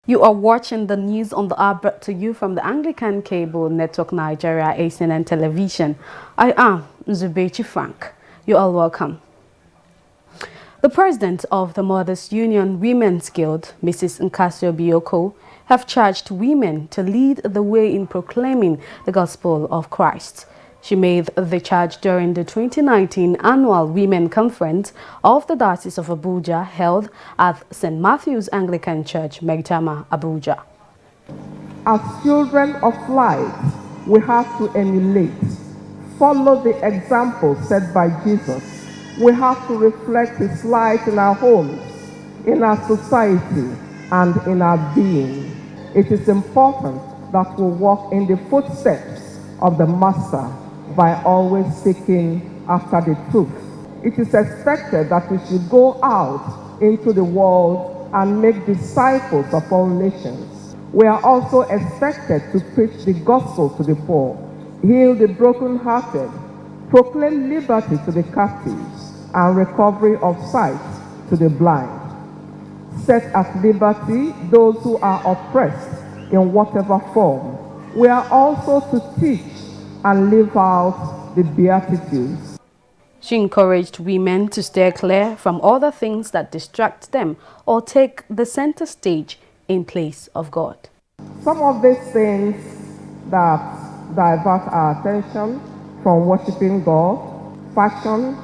You are watching the news on the app brought to you from the Anglican Cable Network Nigeria, ACNN Television. I am Zubechi Frank. You are welcome. The president of the Mothers Union Women's Guild, Mrs. Nkasio Bioko, have charged women to lead the way in proclaiming the gospel of Christ. She made the charge during the 2019 Annual Women Conference of the Diocese of Abuja held at St. Matthew's Anglican Church, Maitama, Abuja. As children of light, we have to emulate, follow the example set by Jesus. We have to reflect His light in our homes, in our society, and in our being. It is important that we walk in the footsteps of the Master by always seeking after the truth. It is expected that we should go out into the world and make disciples of all nations. We are also expected to preach the gospel to the poor, heal the brokenhearted, proclaim liberty to the captives, and recovery of sight to the blind. Set at liberty those who are oppressed in whatever form. We are also to teach and live out the Beatitudes. She encouraged women to steer clear from other things that distract them or take the center stage in place of God. Some of these things that divert our attention from worshiping God: fashion,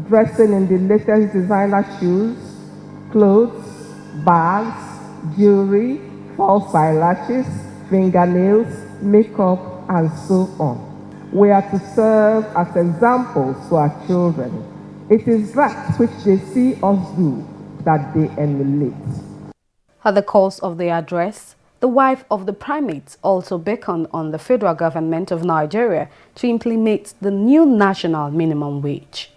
dressing in the latest designer shoes, clothes, bags, jewelry, false eyelashes, fingernails, makeup, and so on. We are to serve as examples to our children. It is that which they see us do that they emulate. At the course of the address, the wife of the primate also beckoned on the federal government of Nigeria to implement the new national minimum wage.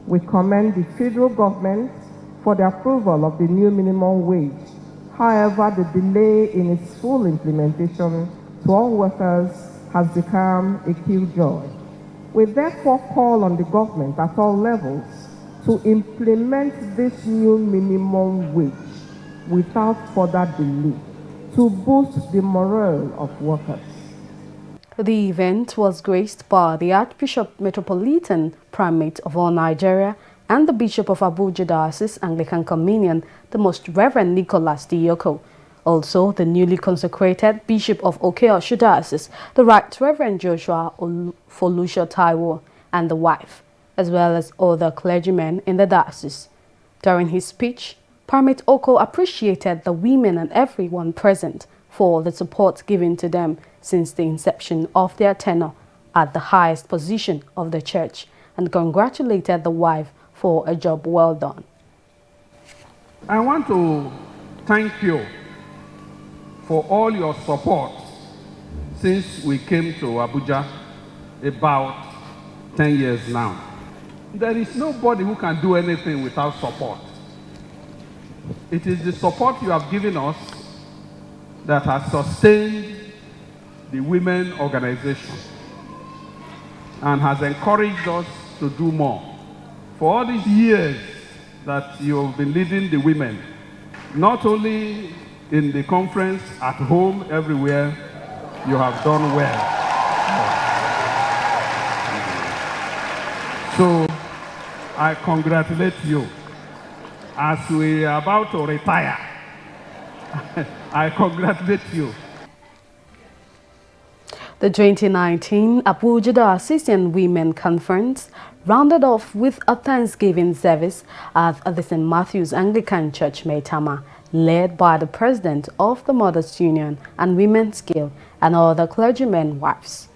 We commend the federal government for the approval of the new minimum wage. However, the delay in its full implementation to all workers has become a killjoy. We therefore call on the government at all levels to implement this new minimum wage without further delay to boost the morale of workers. The event was graced by the Archbishop Metropolitan Primate of all Nigeria and the Bishop of Abuja Diocese Anglican Communion, the Most Reverend Nicholas Dioko. Also, the newly consecrated Bishop of Oke-Oshu Diocese, the Right Reverend Joshua Folusha Taiwo, and the wife, as well as other clergymen in the diocese. During his speech, Primate Oko appreciated the women and everyone present for the support given to them since the inception of their tenure at the highest position of the church, and congratulated the wife for a job well done. I want to thank you for all your support since we came to Abuja about 10 years now. There is nobody who can do anything without support. It is the support you have given us that has sustained the women organization and has encouraged us to do more. For all these years that you have been leading the women, not only in the conference, at home, everywhere, you have done well. So I congratulate you. As we are about to retire, I congratulate you. The 2019 Abuja Diocesan Women Conference rounded off with a Thanksgiving service at the St. Matthew's Anglican Church, Maitama, led by the president of the Mothers Union and Women's Guild and other clergymen wives.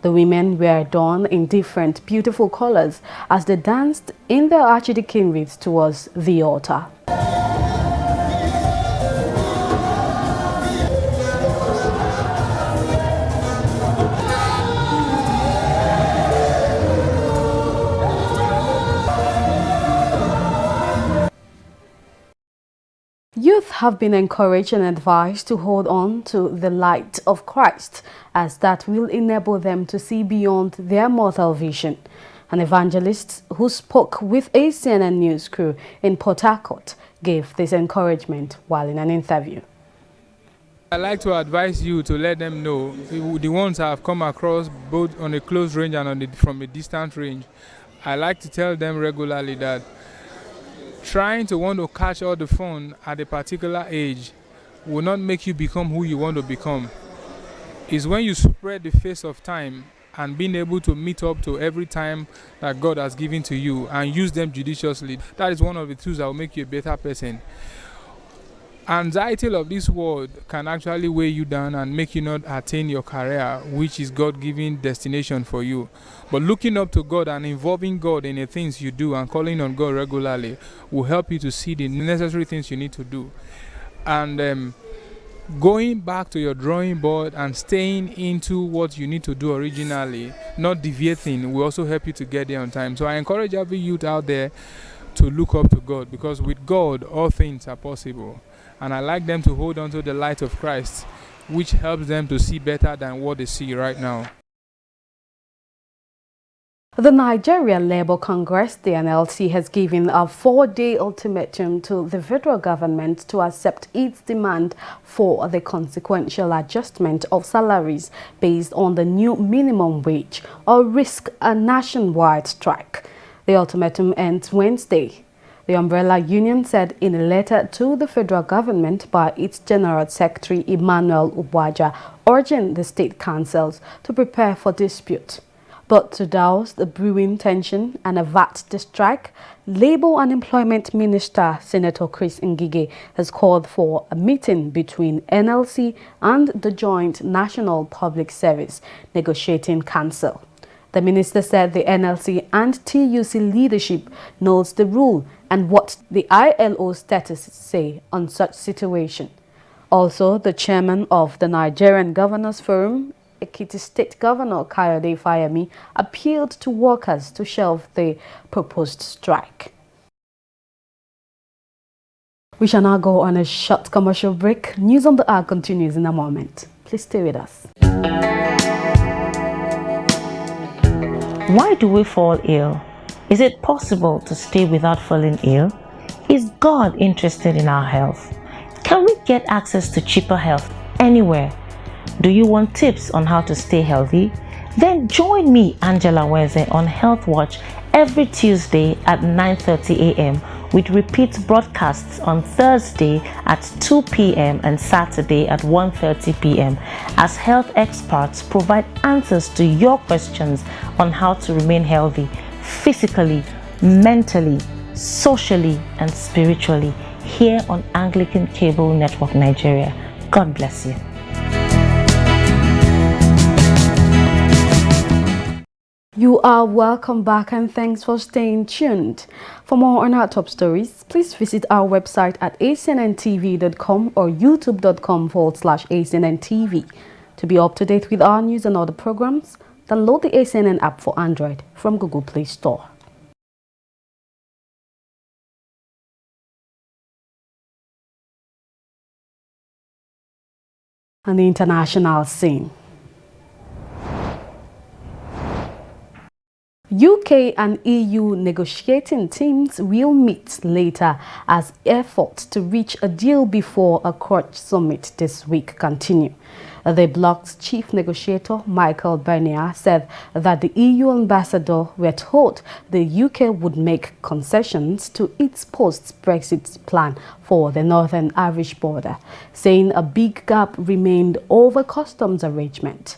The women were adorned in different beautiful colors as they danced in their archdeaconries towards the altar. Youth have been encouraged and advised to hold on to the light of Christ, as that will enable them to see beyond their mortal vision. An evangelist who spoke with ACNN News crew in Port Harcourt gave this encouragement while in an interview. I'd like to advise you to let them know, the ones I have come across both on a close range and from a distant range. I like to tell them regularly that trying to want to catch all the fun at a particular age will not make you become who you want to become. It's when you spread the face of time and being able to meet up to every time that God has given to you and use them judiciously. That is one of the tools that will make you a better person. Anxiety of this world can actually weigh you down and make you not attain your career, which is God-given destination for you. But looking up to God and involving God in the things you do and calling on God regularly will help you to see the necessary things you need to do. And going back to your drawing board and staying into what you need to do originally, not deviating, will also help you to get there on time. So I encourage every youth out there to look up to God, because with God, all things are possible. And I like them to hold on to the light of Christ, which helps them to see better than what they see right now. The Nigerian Labour Congress, the NLC, has given a 4-day ultimatum to the federal government to accept its demand for the consequential adjustment of salaries based on the new minimum wage, or risk a nationwide strike. The ultimatum ends Wednesday. The umbrella union said in a letter to the federal government by its General Secretary Emmanuel Abuja, urging the state councils to prepare for dispute. But to douse the brewing tension and avert the strike, Labour and Employment Minister Senator Chris Ngige has called for a meeting between NLC and the Joint National Public Service Negotiating Council. The minister said the NLC and TUC leadership knows the rule and what the ILO status say on such situation. Also, the chairman of the Nigerian Governors Forum, Ekiti State Governor Kayode Fayemi, appealed to workers to shelve the proposed strike. We shall now go on a short commercial break. News on the hour continues in a moment. Please stay with us. Why do we fall ill? Is it possible to stay without falling ill? Is God interested in our health? Can we get access to cheaper health anywhere? Do you want tips on how to stay healthy? Then join me, Angela Weze, on Health Watch every Tuesday at 9:30 a.m. with repeat broadcasts on Thursday at 2 p.m. and Saturday at 1:30 p.m. as health experts provide answers to your questions on how to remain healthy physically, mentally, socially, and spiritually here on Anglican Cable Network Nigeria. God bless you. You are welcome back and thanks for staying tuned. For more on our top stories, please visit our website at acnntv.com or youtube.com/ACNNTV. To be up to date with our news and other programs, download the ACNN app for Android from Google Play Store. On the international scene, UK and EU negotiating teams will meet later as efforts to reach a deal before a court summit this week continue. The bloc's chief negotiator, Michael Barnier, said that the EU ambassador were told the UK would make concessions to its post-Brexit plan for the Northern Irish border, saying a big gap remained over customs arrangement.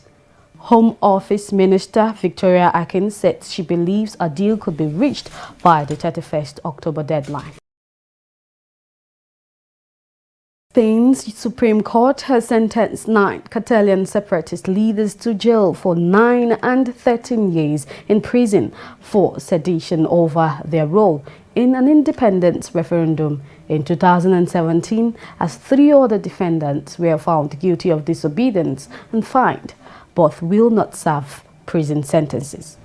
Home Office Minister Victoria Acnn said she believes a deal could be reached by the 31st October deadline. Spain's Supreme Court has sentenced 9 Catalan separatist leaders to jail for 9 and 13 years in prison for sedition over their role in an independence referendum in 2017, as 3 other defendants were found guilty of disobedience and fined. Both will not serve prison sentences.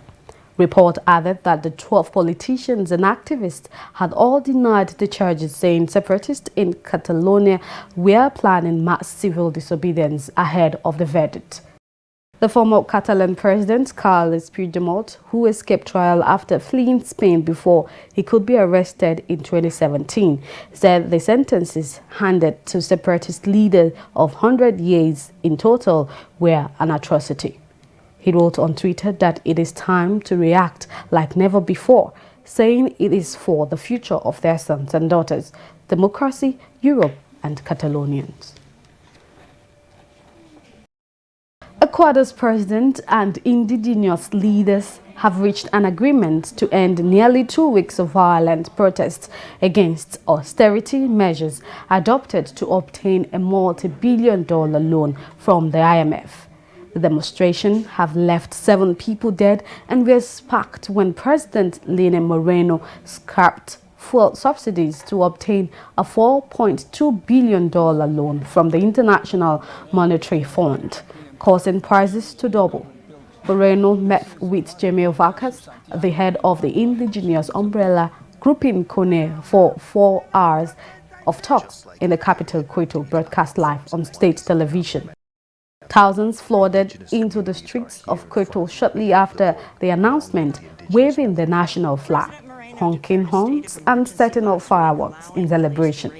Report added that the 12 politicians and activists had all denied the charges, saying separatists in Catalonia were planning mass civil disobedience ahead of the verdict. The former Catalan president, Carles Puigdemont, who escaped trial after fleeing Spain before he could be arrested in 2017, said the sentences handed to separatist leaders of 100 years in total were an atrocity. He wrote on Twitter that it is time to react like never before, saying it is for the future of their sons and daughters, democracy, Europe, and Catalonians. Ecuador's president and indigenous leaders have reached an agreement to end nearly 2 weeks of violent protests against austerity measures adopted to obtain a multi-billion-dollar loan from the IMF. The demonstrations have left 7 people dead and were sparked when President Lenin Moreno scrapped fuel subsidies to obtain a $4.2 billion loan from the International Monetary Fund, causing prices to double. Moreno met with Jamil Vargas, the head of the indigenous umbrella group in Cone, for 4 hours of talks in the capital Quito, broadcast live on state television. Thousands flooded into the streets of Quito shortly after the announcement, waving the national flag, honking horns and setting off fireworks in celebration.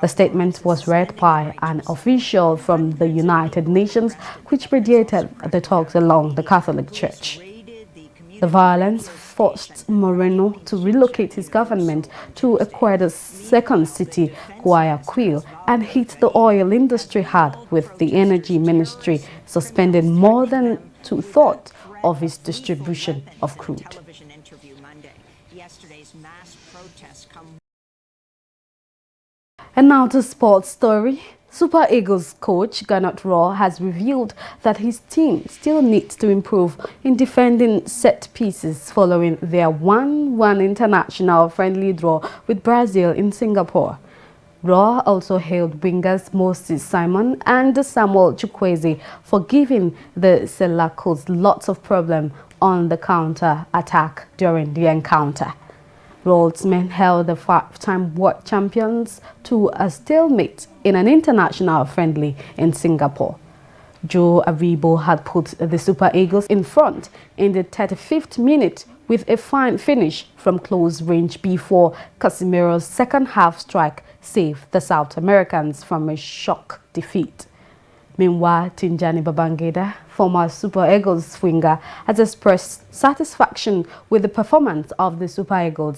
The statement was read by an official from the United Nations, which mediated the talks along the Catholic Church. The violence forced Moreno to relocate his government to Ecuador's second city, Guayaquil, and hit the oil industry hard, with the energy ministry suspending more than 2/3 of its distribution of crude. And now to sports story. Super Eagles coach Gernot Rohr has revealed that his team still needs to improve in defending set pieces following their 1-1 international friendly draw with Brazil in Singapore. Rohr also hailed wingers Moses Simon and Samuel Chukwueze for giving the Selacos lots of problem on the counter-attack during the encounter. Rohr's men held the 5-time world champions to a stalemate in an international friendly in Singapore. Joe Aribo had put the Super Eagles in front in the 35th minute with a fine finish from close range before Casemiro's second-half strike saved the South Americans from a shock defeat. Meanwhile, Tijani Babangida, former Super Eagles winger, has expressed satisfaction with the performance of the Super Eagles